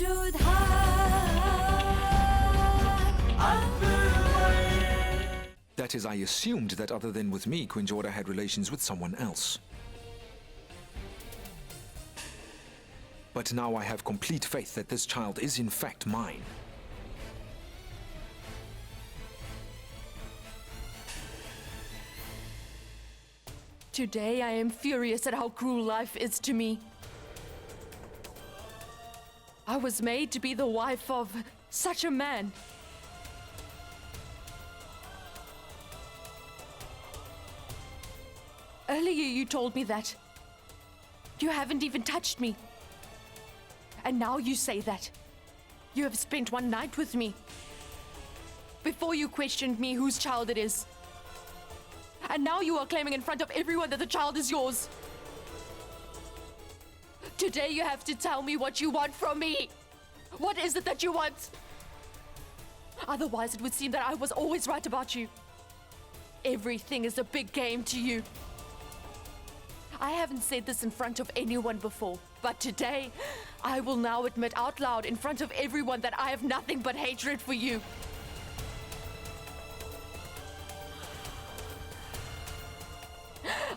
Jodha Akbar. That is, I assumed that other than with me, Queen Jodha had relations with someone else. But now I have complete faith that this child is in fact mine. Today I am furious at how cruel life is to me. I was made to be the wife of such a man. Earlier you told me that. You haven't even touched me. And now you say that. You have spent one night with me. Before you questioned me whose child it is. And now you are claiming in front of everyone that the child is yours. Today you have to tell me what you want from me. What is it that you want? Otherwise it would seem that I was always right about you. Everything is a big game to you. I haven't said this in front of anyone before, but today, I will now admit out loud in front of everyone that I have nothing but hatred for you.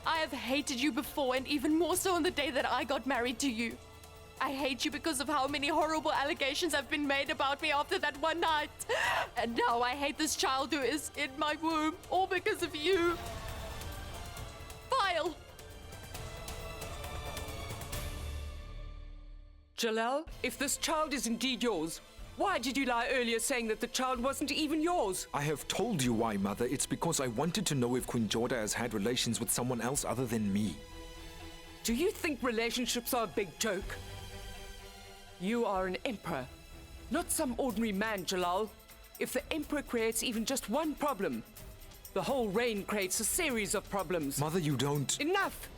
I have hated you before, and even more so on the day that I got married to you. I hate you because of how many horrible allegations have been made about me after that one night. And now I hate this child who is in my womb, all because of you. Vile! Jalal, if this child is indeed yours, why did you lie earlier saying that the child wasn't even yours? I have told you why, Mother. It's because I wanted to know if Queen Jodha has had relations with someone else other than me. Do you think relationships are a big joke? You are an emperor, not some ordinary man, Jalal. If the emperor creates even just one problem, the whole reign creates a series of problems. Mother, you don't... Enough!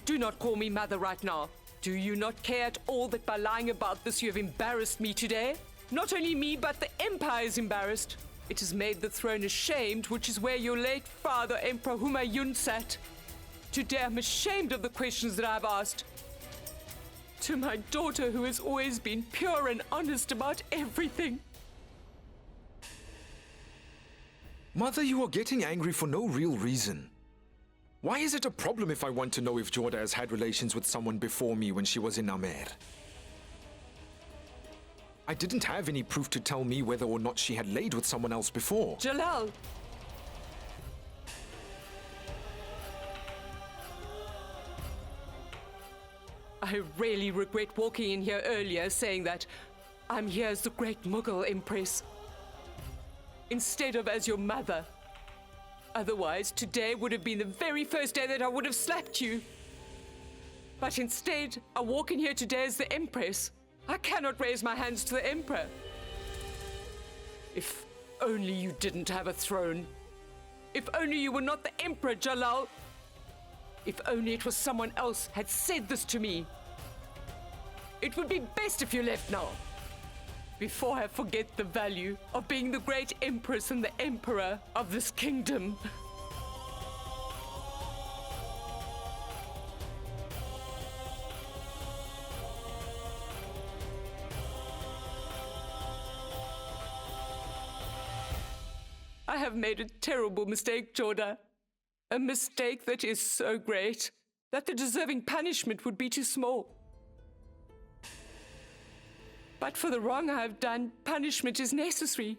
Do not call me mother right now. Do you not care at all that by lying about this you have embarrassed me today? Not only me, but the empire is embarrassed. It has made the throne ashamed, which is where your late father, Emperor 𝐒𝐚𝐬𝐮, sat. Today I'm ashamed of the questions that I've asked. To my daughter, who has always been pure and honest about everything. Mother, you are getting angry for no real reason. Why is it a problem if I want to know if Jodha has had relations with someone before me when she was in Amer? I didn't have any proof to tell me whether or not she had laid with someone else before. Jalal! I really regret walking in here earlier saying that I'm here as the great Mughal Empress, instead of as your mother. Otherwise, today would have been the very first day that I would have slapped you. But instead, I walk in here today as the Empress. I cannot raise my hands to the Emperor. If only you didn't have a throne. If only you were not the Emperor, Jalal. If only it was someone else had said this to me. It would be best if you left now, before I forget the value of being the great Empress and the Emperor of this kingdom. I have made a terrible mistake, Jodha. A mistake that is so great that the deserving punishment would be too small. But for the wrong I have done, punishment is necessary.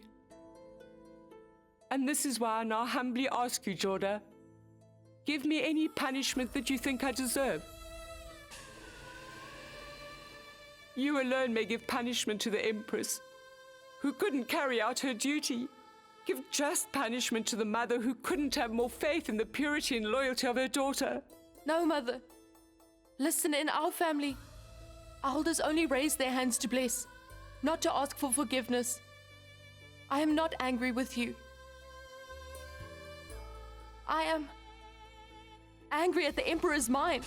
And this is why I now humbly ask you, Jodha, give me any punishment that you think I deserve. You alone may give punishment to the Empress, who couldn't carry out her duty. Give just punishment to the mother who couldn't have more faith in the purity and loyalty of her daughter. No, Mother. Listen, in our family, elders only raise their hands to bless, not to ask for forgiveness. I am not angry with you. I am angry at the Emperor's mind.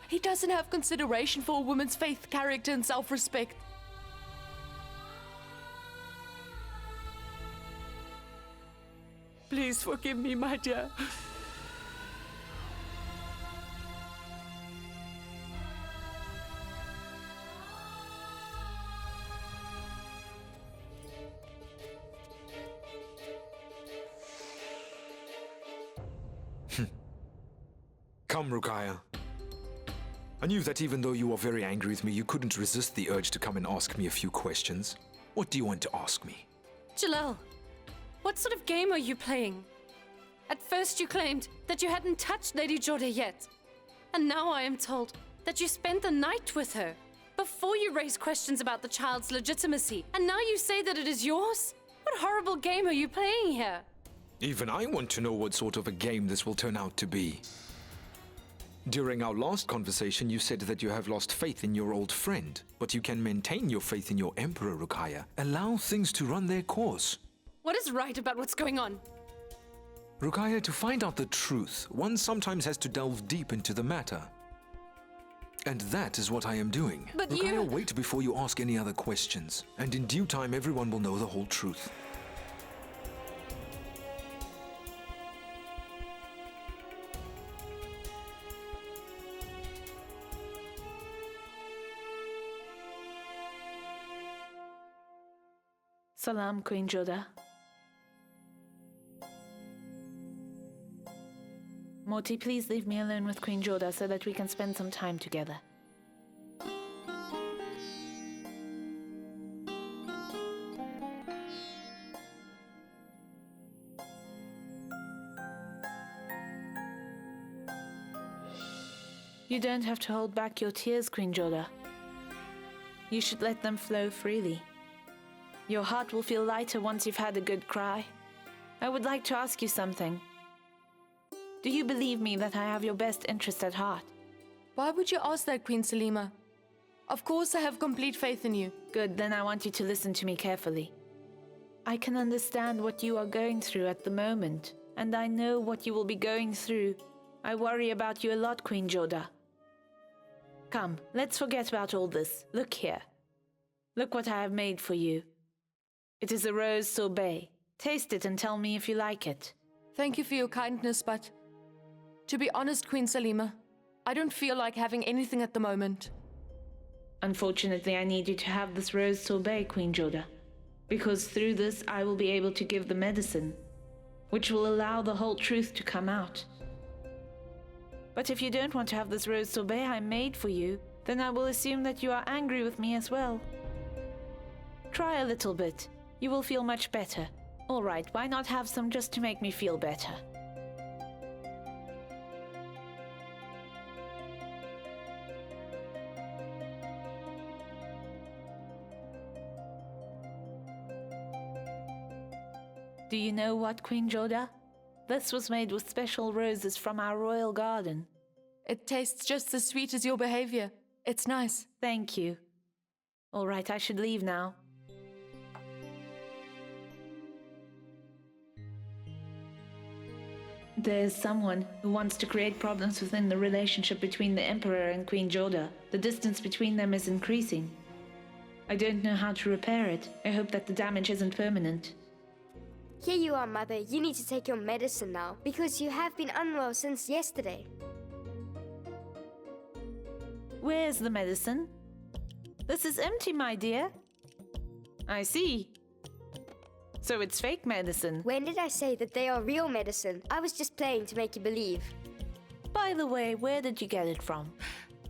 He doesn't have consideration for a woman's faith, character, and self-respect. Please forgive me, my dear. Come, Rukaya. I knew that even though you are very angry with me, you couldn't resist the urge to come and ask me a few questions. What do you want to ask me? Jalal, what sort of game are you playing? At first you claimed that you hadn't touched Lady Jodha yet. And now I am told that you spent the night with her. Before you raised questions about the child's legitimacy. And now you say that it is yours? What horrible game are you playing here? Even I want to know what sort of a game this will turn out to be. During our last conversation, you said that you have lost faith in your old friend, but you can maintain your faith in your Emperor, Rukaya. Allow things to run their course. What is right about what's going on? Rukaya, to find out the truth, one sometimes has to delve deep into the matter. And that is what I am doing. But Rukaya, wait before you ask any other questions. And in due time, everyone will know the whole truth. Salam, Queen Jodha. Moti, please leave me alone with Queen Jodha so that we can spend some time together. You don't have to hold back your tears, Queen Jodha. You should let them flow freely. Your heart will feel lighter once you've had a good cry. I would like to ask you something. Do you believe me that I have your best interest at heart? Why would you ask that, Queen Salima? Of course I have complete faith in you. Good, then I want you to listen to me carefully. I can understand what you are going through at the moment, and I know what you will be going through. I worry about you a lot, Queen Jodha. Come, let's forget about all this. Look here. Look what I have made for you. It is a rose sorbet. Taste it and tell me if you like it. Thank you for your kindness, but to be honest, Queen Salima, I don't feel like having anything at the moment. Unfortunately, I need you to have this rose sorbet, Queen Jodha, because through this I will be able to give the medicine, which will allow the whole truth to come out. But if you don't want to have this rose sorbet I made for you, then I will assume that you are angry with me as well. Try a little bit. You will feel much better. All right, why not have some just to make me feel better? Do you know what, Queen Jodha? This was made with special roses from our royal garden. It tastes just as sweet as your behavior. It's nice. Thank you. All right, I should leave now. There's someone who wants to create problems within the relationship between the Emperor and Queen Jodha. The distance between them is increasing. I don't know how to repair it. I hope that the damage isn't permanent. Here you are, Mother. You need to take your medicine now, because you have been unwell since yesterday. Where's the medicine? This is empty, my dear. I see. So it's fake medicine. When did I say that they are real medicine? I was just playing to make you believe. By the way, where did you get it from?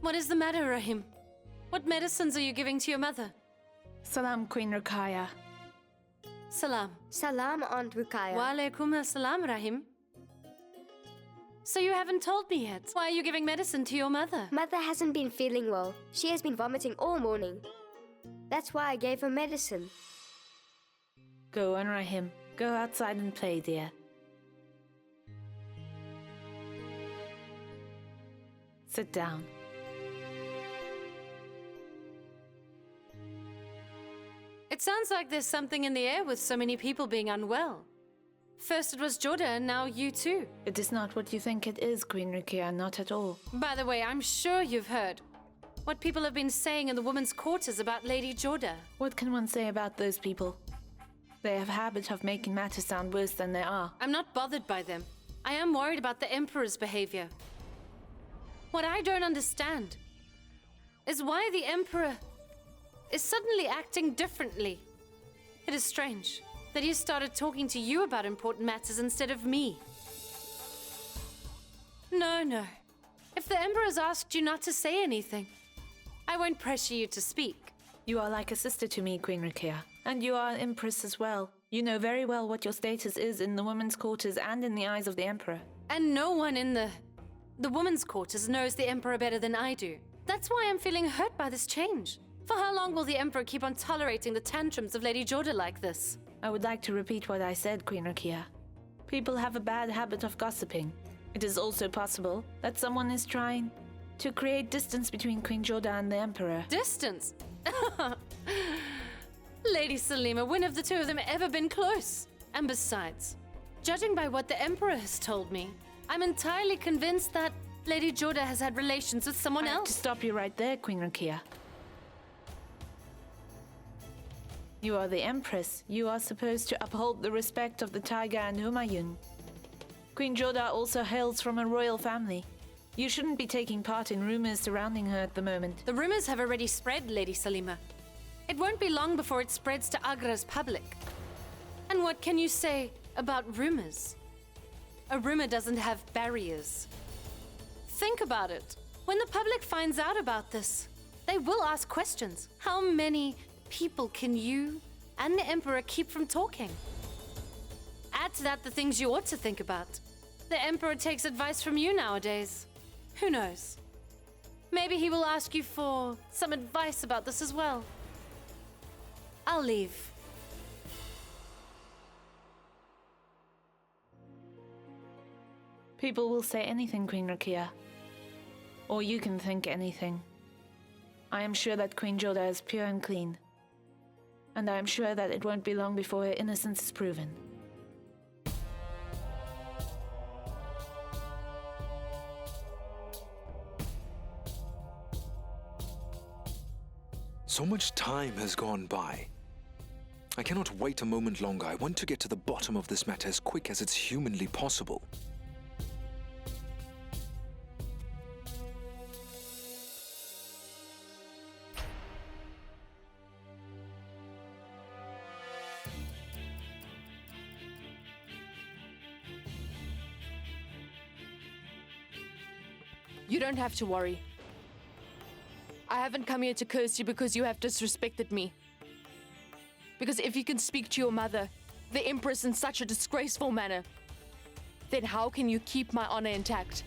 What is the matter, Rahim? What medicines are you giving to your mother? Salam, Queen Rukaya. Salam. Salam, Aunt Rukaya. Wa alaikum assalam, Rahim. So you haven't told me yet. Why are you giving medicine to your mother? Mother hasn't been feeling well. She has been vomiting all morning. That's why I gave her medicine. Go on, Rahim. Go outside and play, dear. Sit down. It sounds like there's something in the air with so many people being unwell. First it was Jodha, and now you too. It is not what you think it is, Queen Rukaya, not at all. By the way, I'm sure you've heard what people have been saying in the women's quarters about Lady Jodha. What can one say about those people? They have a habit of making matters sound worse than they are. I'm not bothered by them. I am worried about the Emperor's behavior. What I don't understand is why the Emperor is suddenly acting differently. It is strange that he started talking to you about important matters instead of me. No. The Emperor's asked you not to say anything. I won't pressure you to speak. You are like a sister to me, Queen Rukaya. And you are an Empress as well. You know very well what your status is in the women's quarters and in the eyes of the Emperor. And no one in the women's quarters knows the Emperor better than I do. That's why I'm feeling hurt by this change. For how long will the Emperor keep on tolerating the tantrums of Lady Jodha like this? I would like to repeat what I said, Queen Rukaya. People have a bad habit of gossiping. It is also possible that someone is trying to create distance between Queen Jodha and the Emperor. Distance? Lady Salima, when have the two of them ever been close? And besides, judging by what the Emperor has told me, I'm entirely convinced that Lady Jodha has had relations with someone I have else. to stop you right there, Queen Rukaya. You are the Empress. You are supposed to uphold the respect of the Tiger and Humayun. Queen Jodha also hails from a royal family. You shouldn't be taking part in rumors surrounding her at the moment. The rumors have already spread, Lady Salima. It won't be long before it spreads to Agra's public. And what can you say about rumors? A rumor doesn't have barriers. Think about it. When the public finds out about this, they will ask questions. How many people can you and the Emperor keep from talking? Add to that the things you ought to think about. The Emperor takes advice from you nowadays. Who knows? Maybe he will ask you for some advice about this as well. I'll leave. People will say anything, Queen Rukaya. Or you can think anything. I am sure that Queen Jodha is pure and clean. And I am sure that it won't be long before her innocence is proven. So much time has gone by. I cannot wait a moment longer. I want to get to the bottom of this matter as quick as it's humanly possible. You don't have to worry. I haven't come here to curse you because you have disrespected me. Because if you can speak to your mother, the Empress, in such a disgraceful manner, then how can you keep my honor intact?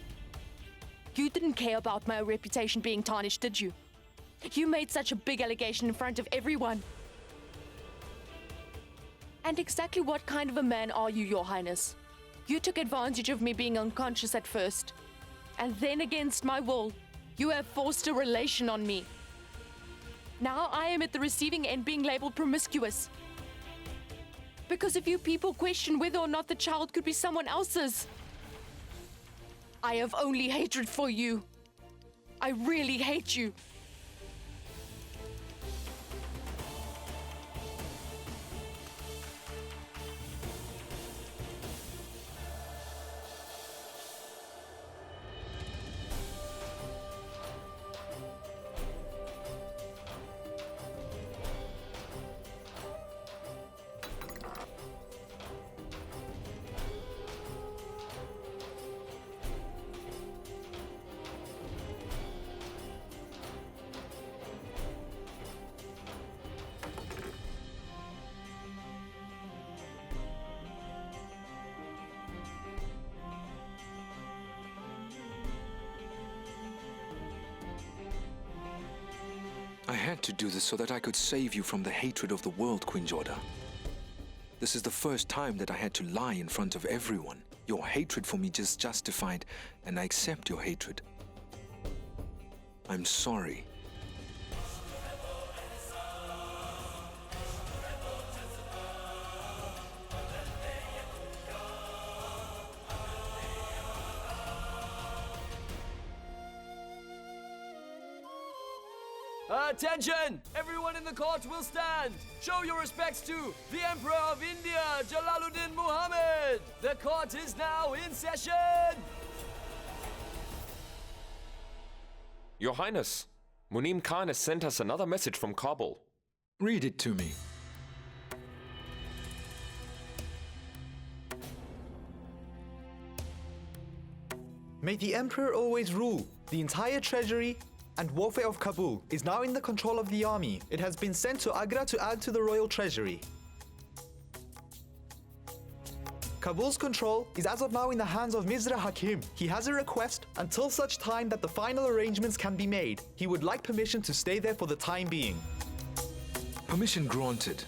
You didn't care about my reputation being tarnished, did you? You made such a big allegation in front of everyone. And exactly what kind of a man are you, Your Highness? You took advantage of me being unconscious at first. And then against my will, you have forced a relation on me. Now I am at the receiving end being labeled promiscuous. Because if you people question whether or not the child could be someone else's. I have only hatred for you. I really hate you. I had to do this so that I could save you from the hatred of the world, Queen Jodha. This is the first time that I had to lie in front of everyone. Your hatred for me is justified, and I accept your hatred. I'm sorry. Attention! Everyone in the court will stand. Show your respects to the Emperor of India, Jalaluddin Muhammad. The court is now in session. Your Highness, Munim Khan has sent us another message from Kabul. Read it to me. May the Emperor always rule. The entire treasury and warfare of Kabul is now in the control of the army. It has been sent to Agra to add to the royal treasury. Kabul's control is as of now in the hands of Mirza Hakim. He has a request until such time that the final arrangements can be made. He would like permission to stay there for the time being. Permission granted.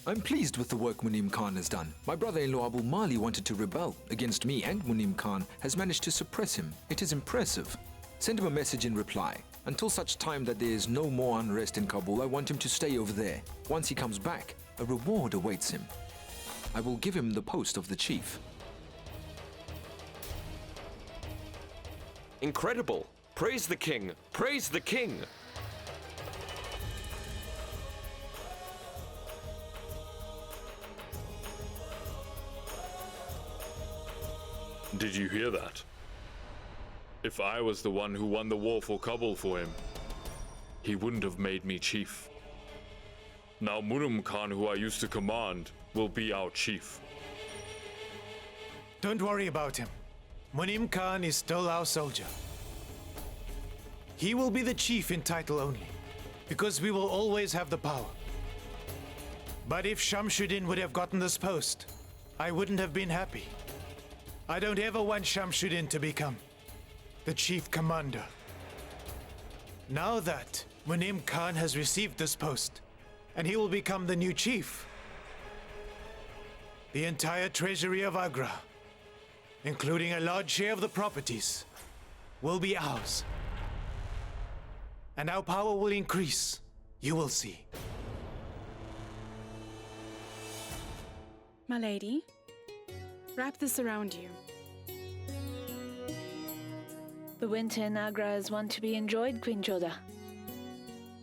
I'm pleased with the work Munim Khan has done. My brother-in-law Abu Mali wanted to rebel against me, and Munim Khan has managed to suppress him. It is impressive. Send him a message in reply. Until such time that there is no more unrest in Kabul, I want him to stay over there. Once he comes back, a reward awaits him. I will give him the post of the chief. Incredible! Praise the king! Praise the king! Did you hear that? If I was the one who won the war for Kabul for him, he wouldn't have made me chief. Now Munim Khan, who I used to command, will be our chief. Don't worry about him. Munim Khan is still our soldier. He will be the chief in title only, because we will always have the power. But if Shamsuddin would have gotten this post, I wouldn't have been happy. I don't ever want Shamsuddin to become the chief commander. Now that Munim Khan has received this post, and he will become the new chief, the entire treasury of Agra, including a large share of the properties, will be ours. And our power will increase. You will see. My lady, wrap this around you. The winter in Agra is one to be enjoyed, Queen Jodha.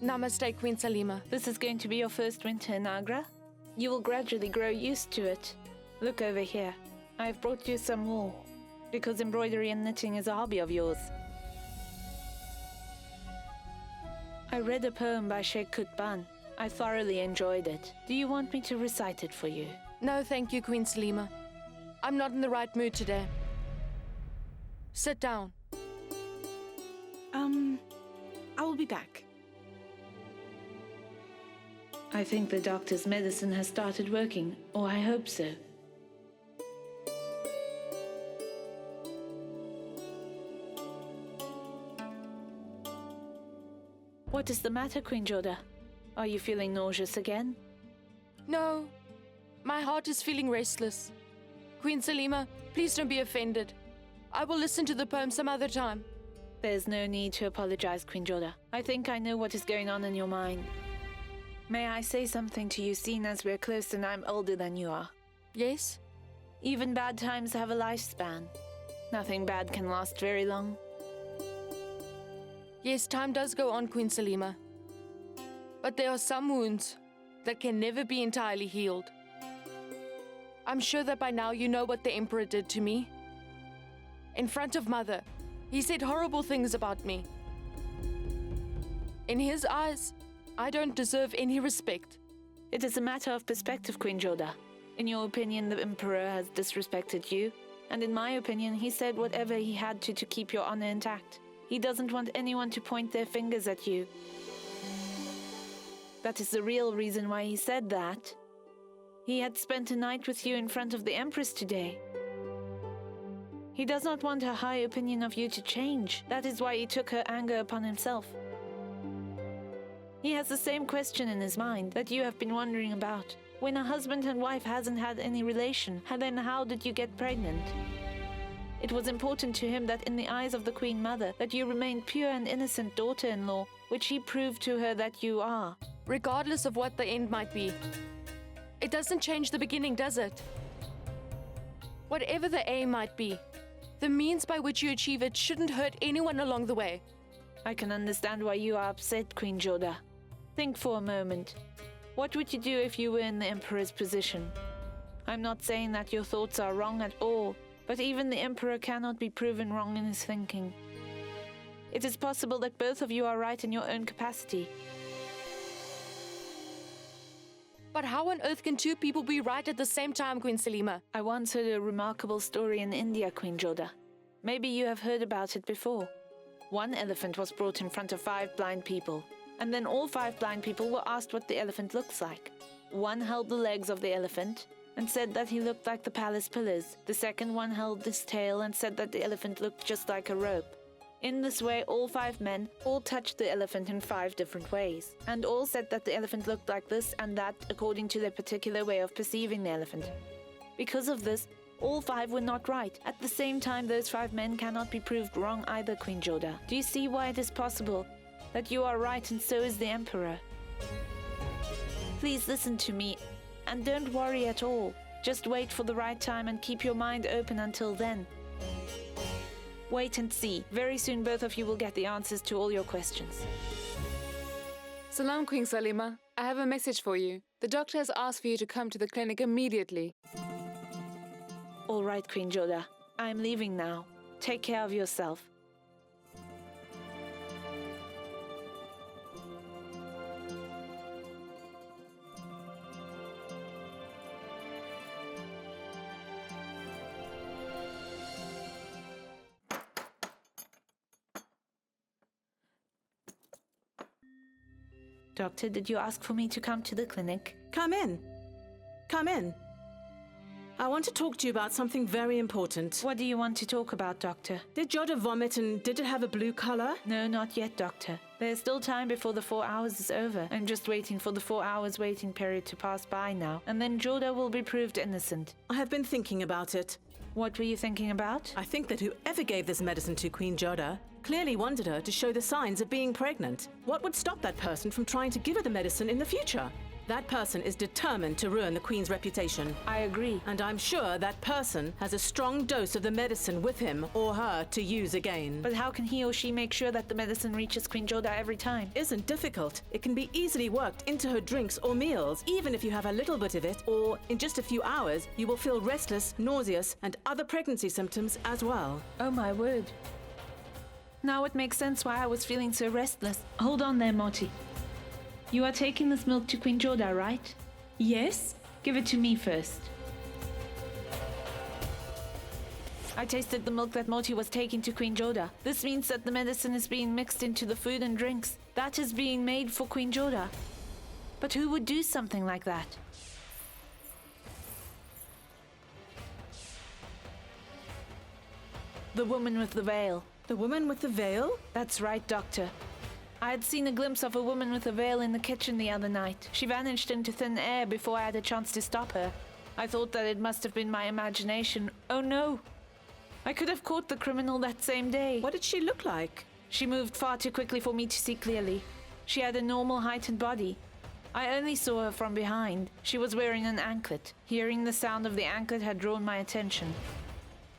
Namaste, Queen Salima. This is going to be your first winter in Agra. You will gradually grow used to it. Look over here. I have brought you some wool, because embroidery and knitting is a hobby of yours. I read a poem by Sheikh Qutban. I thoroughly enjoyed it. Do you want me to recite it for you? No, thank you, Queen Salima. I'm not in the right mood today. Sit down. I will be back. I think the doctor's medicine has started working, or I hope so. What is the matter, Queen Jodha? Are you feeling nauseous again? No, my heart is feeling restless. Queen Salima, please don't be offended. I will listen to the poem some other time. There's no need to apologize, Queen Jodha. I think I know what is going on in your mind. May I say something to you, seeing as we're close and I'm older than you are? Yes? Even bad times have a lifespan. Nothing bad can last very long. Yes, time does go on, Queen Salima. But there are some wounds that can never be entirely healed. I'm sure that by now you know what the Emperor did to me. In front of Mother, he said horrible things about me. In his eyes, I don't deserve any respect. It is a matter of perspective, Queen Jodha. In your opinion, the Emperor has disrespected you, and in my opinion, he said whatever he had to keep your honor intact. He doesn't want anyone to point their fingers at you. That is the real reason why he said that. He had spent a night with you in front of the Empress today. He does not want her high opinion of you to change. That is why he took her anger upon himself. He has the same question in his mind that you have been wondering about. When a husband and wife hasn't had any relation, then how did you get pregnant? It was important to him that in the eyes of the Queen Mother that you remained pure and innocent daughter-in-law, which he proved to her that you are. Regardless of what the end might be, it doesn't change the beginning, does it? Whatever the aim might be, the means by which you achieve it shouldn't hurt anyone along the way. I can understand why you are upset, Queen Jodha. Think for a moment. What would you do if you were in the Emperor's position? I'm not saying that your thoughts are wrong at all, but even the Emperor cannot be proven wrong in his thinking. It is possible that both of you are right in your own capacity. But how on earth can two people be right at the same time, Queen Salima? I once heard a remarkable story in India, Queen Jodha. Maybe you have heard about it before. One elephant was brought in front of 5 blind people, and then all 5 blind people were asked what the elephant looks like. One held the legs of the elephant and said that he looked like the palace pillars. The second one held his tail and said that the elephant looked just like a rope. In this way, all 5 men all touched the elephant in 5 different ways, and all said that the elephant looked like this and that according to their particular way of perceiving the elephant. Because of this, all 5 were not right. At the same time, those 5 men cannot be proved wrong either, Queen Jodha. Do you see why it is possible that you are right and so is the Emperor? Please listen to me, and don't worry at all. Just wait for the right time and keep your mind open until then. Wait and see. Very soon both of you will get the answers to all your questions. Salam, Queen Salima. I have a message for you. The doctor has asked for you to come to the clinic immediately. All right, Queen Jodha. I am leaving now. Take care of yourself. Doctor, did you ask for me to come to the clinic? Come in. Come in. I want to talk to you about something very important. What do you want to talk about, Doctor? Did Jodha vomit and did it have a blue color? No, not yet, Doctor. There's still time before the 4 hours is over. I'm just waiting for the 4 hours waiting period to pass by now, and then Jodha will be proved innocent. I have been thinking about it. What were you thinking about? I think that whoever gave this medicine to Queen Jodha clearly wanted her to show the signs of being pregnant. What would stop that person from trying to give her the medicine in the future? That person is determined to ruin the Queen's reputation. I agree. And I'm sure that person has a strong dose of the medicine with him or her to use again. But how can he or she make sure that the medicine reaches Queen Jodha every time? Isn't difficult. It can be easily worked into her drinks or meals. Even if you have a little bit of it, or in just a few hours, you will feel restless, nauseous, and other pregnancy symptoms as well. Oh my word. Now it makes sense why I was feeling so restless. Hold on there, Moti. You are taking this milk to Queen Jodha, right? Yes? Give it to me first. I tasted the milk that Moti was taking to Queen Jodha. This means that the medicine is being mixed into the food and drinks. That is being made for Queen Jodha. But who would do something like that? The woman with the veil. The woman with the veil? That's right, Doctor. I had seen a glimpse of a woman with a veil in the kitchen the other night. She vanished into thin air before I had a chance to stop her. I thought that it must have been my imagination. Oh no! I could have caught the criminal that same day. What did she look like? She moved far too quickly for me to see clearly. She had a normal height and body. I only saw her from behind. She was wearing an anklet. Hearing the sound of the anklet had drawn my attention.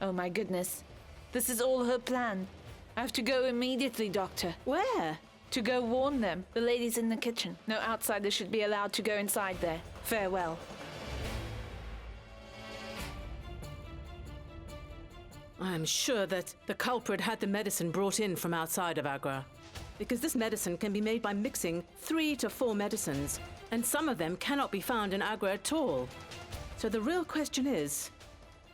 Oh my goodness. This is all her plan. I have to go immediately, Doctor. Where? To go warn them. The ladies in the kitchen. No outsiders should be allowed to go inside there. Farewell. I am sure that the culprit had the medicine brought in from outside of Agra. Because this medicine can be made by mixing 3 to 4 medicines, and some of them cannot be found in Agra at all. So the real question is,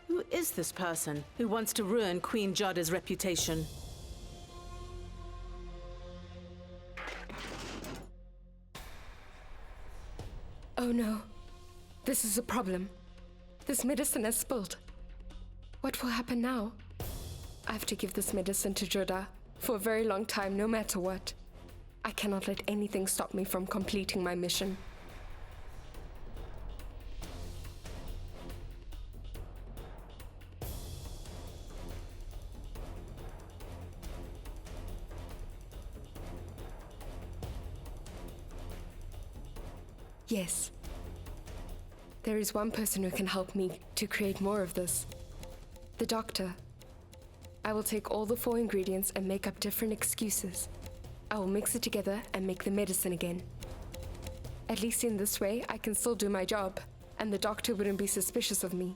who is this person who wants to ruin Queen Jodha's reputation? Oh no, this is a problem. This medicine has spilled. What will happen now? I have to give this medicine to Jodha for a very long time, no matter what. I cannot let anything stop me from completing my mission. Yes. There is one person who can help me to create more of this. The doctor. I will take all the 4 ingredients and make up different excuses. I will mix it together and make the medicine again. At least in this way, I can still do my job, and the doctor wouldn't be suspicious of me.